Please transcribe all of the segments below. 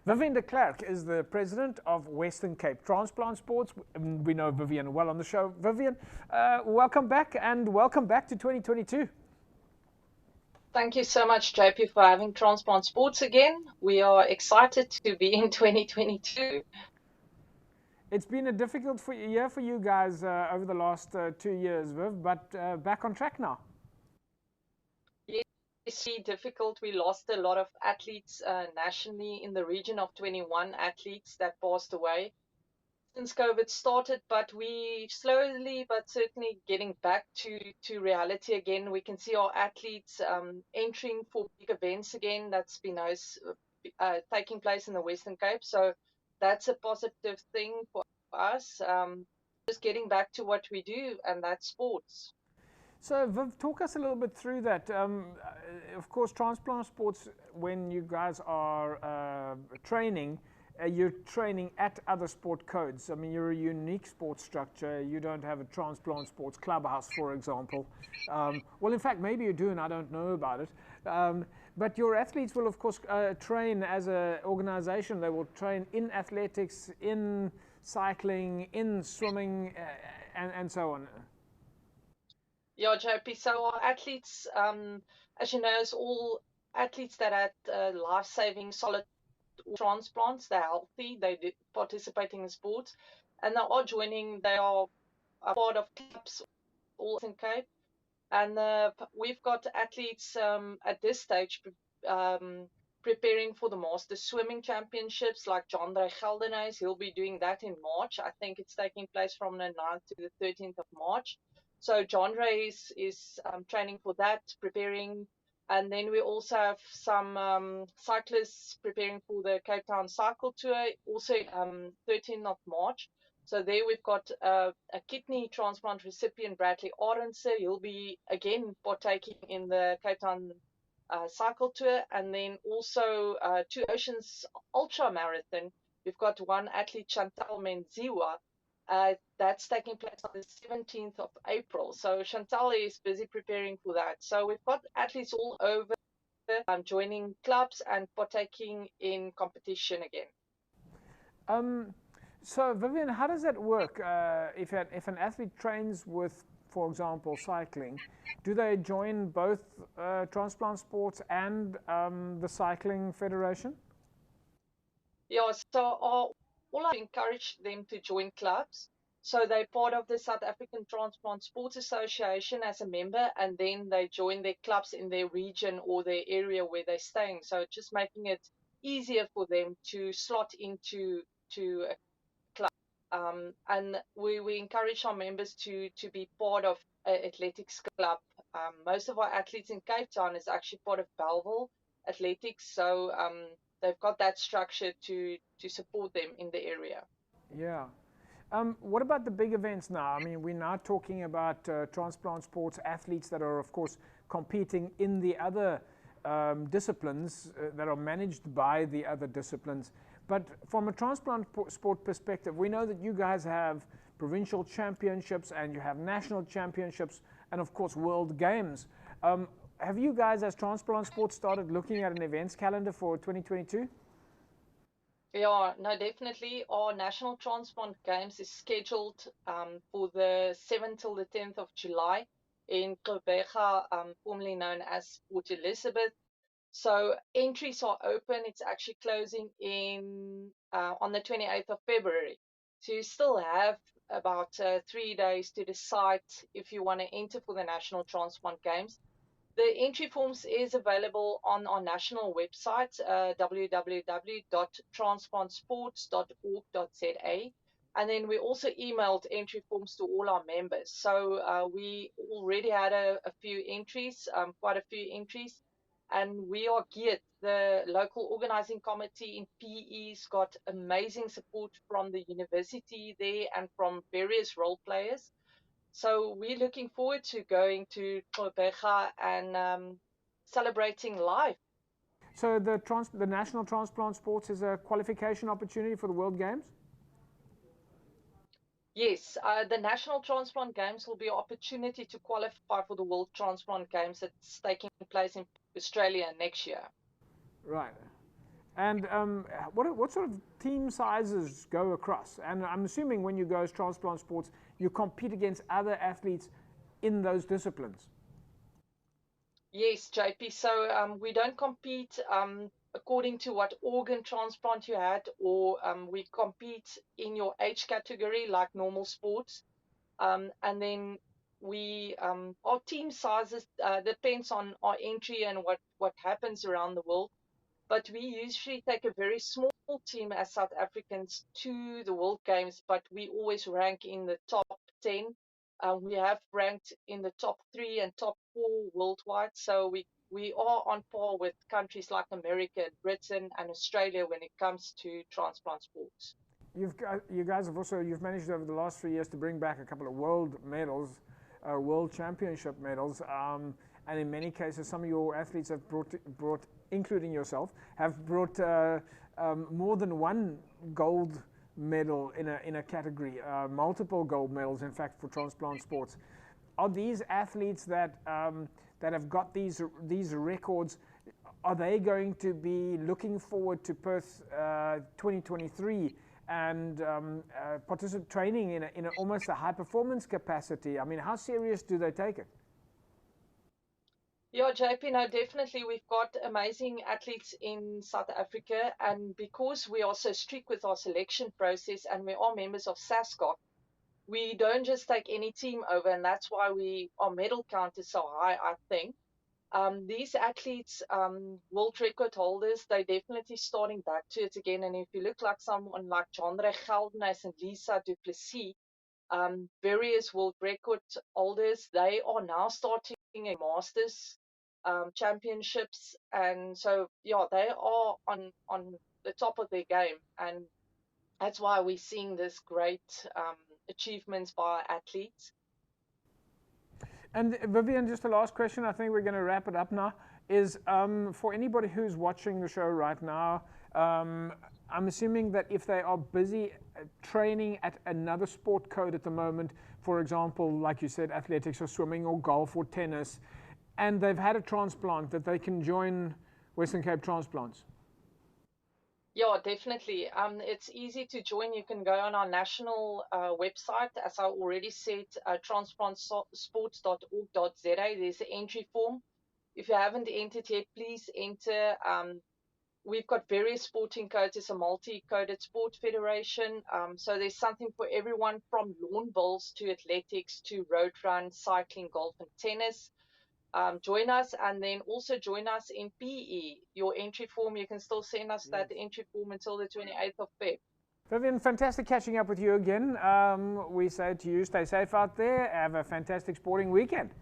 Vivian de Klerk is the president of Western Cape Transplant Sports. We know Vivian well on the show. Vivian, welcome back and welcome back to 2022. Thank you so much, JP, for having Transplant Sports again. We are excited to be in 2022. It's been a difficult year for you guys over the last 2 years, Viv, but back on track now. Yes, difficult. We lost a lot of athletes nationally, in the region of 21 athletes that passed away since COVID started, but we slowly but certainly getting back to reality again. We can see our athletes entering for big events again. That's been taking place in the Western Cape. So that's a positive thing for us. Just getting back to what we do, and that's sports. So, Viv, talk us a little bit through that. Of course, transplant sports, when you guys are training, you're training at other sport codes. I mean, you're a unique sports structure. You don't have a transplant sports clubhouse, for example. Well, in fact, maybe you do, and I don't know about it. But your athletes will, of course, train as an organization. They will train in athletics, in cycling, in swimming, and so on. Yeah, JP. So our athletes, as you know, is all athletes that had life-saving solid transplants. They're healthy. They're participating in sports, and they are joining. They are a part of clubs all in Cape, and we've got athletes at this stage preparing for the Masters Swimming Championships, like John Geldenhuys. He'll be doing that in March. I think it's taking place from the 9th to the 13th of March. So John Ray is training for that, preparing. And then we also have some cyclists preparing for the Cape Town Cycle Tour, also 13th of March. So there we've got a kidney transplant recipient, Bradley Arendse. He'll be again partaking in the Cape Town Cycle Tour. And then also Two Oceans Ultra Marathon. We've got one athlete, Chantal Menziwa, that's taking place on the 17th of April. So Chantal is busy preparing for that. So we've got athletes all over joining clubs and partaking in competition again. So Vivian, how does that work? If an athlete trains with, for example, cycling, do they join both transplant sports and the cycling federation? Yeah, so all I encourage them to join clubs. So they're part of the South African Transplant Sports Association as a member, and then they join their clubs in their region or their area where they're staying. So just making it easier for them to slot into a club. And we encourage our members to be part of an athletics club. Most of our athletes in Cape Town is actually part of Bellville Athletics. So they've got that structure to support them in the area. Yeah. What about the big events now? I mean, we're now talking about transplant sports athletes that are, of course, competing in the other disciplines that are managed by the other disciplines. But from a transplant sport perspective, we know that you guys have provincial championships and you have national championships and, of course, world games. Have you guys, as transplant sports, started looking at an events calendar for 2022? Yeah, no, definitely. Our National Transplant Games is scheduled for the 7th till the 10th of July in Gqeberha, formerly known as Port Elizabeth. So entries are open. It's actually closing on the 28th of February. So you still have about 3 days to decide if you want to enter for the National Transplant Games. The entry forms is available on our national website, www.transplantsports.org.za. And then we also emailed entry forms to all our members. So we already had a few entries, quite a few entries, and we are geared. The local organizing committee in PE's got amazing support from the university there and from various role players. So we're looking forward to going to Gqeberha and celebrating life. So the National Transplant Sports is a qualification opportunity for the World Games? Yes, the National Transplant Games will be an opportunity to qualify for the World Transplant Games that's taking place in Australia next year. Right. And what sort of team sizes go across? And I'm assuming when you go as Transplant Sports, you compete against other athletes in those disciplines. Yes, JP. So we don't compete according to what organ transplant you had, or we compete in your age category like normal sports. And then our team sizes depends on our entry and what happens around the world. But we usually take a very small team as South Africans to the World Games, but we always rank in the top 10. We have ranked in the top 3 and top 4 worldwide. So we are on par with countries like America, Britain, and Australia when it comes to transplant sports. You guys have also, you've managed over the last 3 years to bring back a couple of world medals, world championship medals, and in many cases some of your athletes have brought including yourself, have brought more than one gold medal in a category, multiple gold medals in fact for transplant sports. Are these athletes that have got these records, are they going to be looking forward to Perth 2023 and training in almost a high performance capacity? I mean, how serious do they take it? Yeah, JP, no, definitely. We've got amazing athletes in South Africa, and because we are so strict with our selection process and we are members of SASCOC, we don't just take any team over, and that's why our medal count is so high, I think. These athletes, world record holders, they're definitely starting back to it again. And if you look like someone like Jandre Geldenhuys and Lisa du Plessis, various world record holders, they are now starting a masters championships, and so yeah, they are on the top of their game, and that's why we're seeing this great achievements by athletes. And Vivian, just a last question, I think we're going to wrap it up now, is for anybody who's watching the show right now, I'm assuming that if they are busy training at another sport code at the moment, for example, like you said, athletics or swimming or golf or tennis, and they've had a transplant, that they can join Western Cape Transplants. Yeah, definitely. It's easy to join. You can go on our national website, as I already said, transplantsports.org.za. There's an entry form. If you haven't entered yet, please enter. We've got various sporting codes. It's a multi-coded sport federation. So there's something for everyone, from lawn bowls to athletics to road run, cycling, golf, and tennis. Join us, and then also join us in PE. Your entry form, you can still send us that entry form until the 28th of Feb. Vivian, fantastic catching up with you again. We say to you, stay safe out there. Have a fantastic sporting weekend.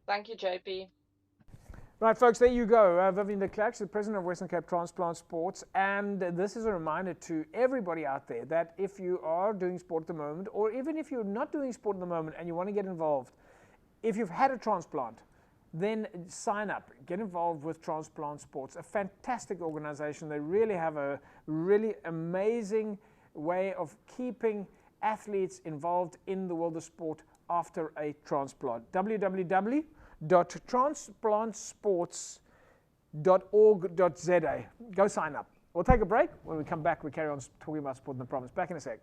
Thank you, JP. Right, folks, there you go. Vivian de Klerk, the president of Western Cape Transplant Sports. And this is a reminder to everybody out there that if you are doing sport at the moment, or even if you're not doing sport at the moment and you want to get involved, if you've had a transplant, then sign up. Get involved with Transplant Sports, a fantastic organization. They really have a really amazing way of keeping athletes involved in the world of sport after a transplant. www.transplantsports.org.za. Go sign up. We'll take a break. When we come back, we carry on talking about sport in the province. Back in a sec.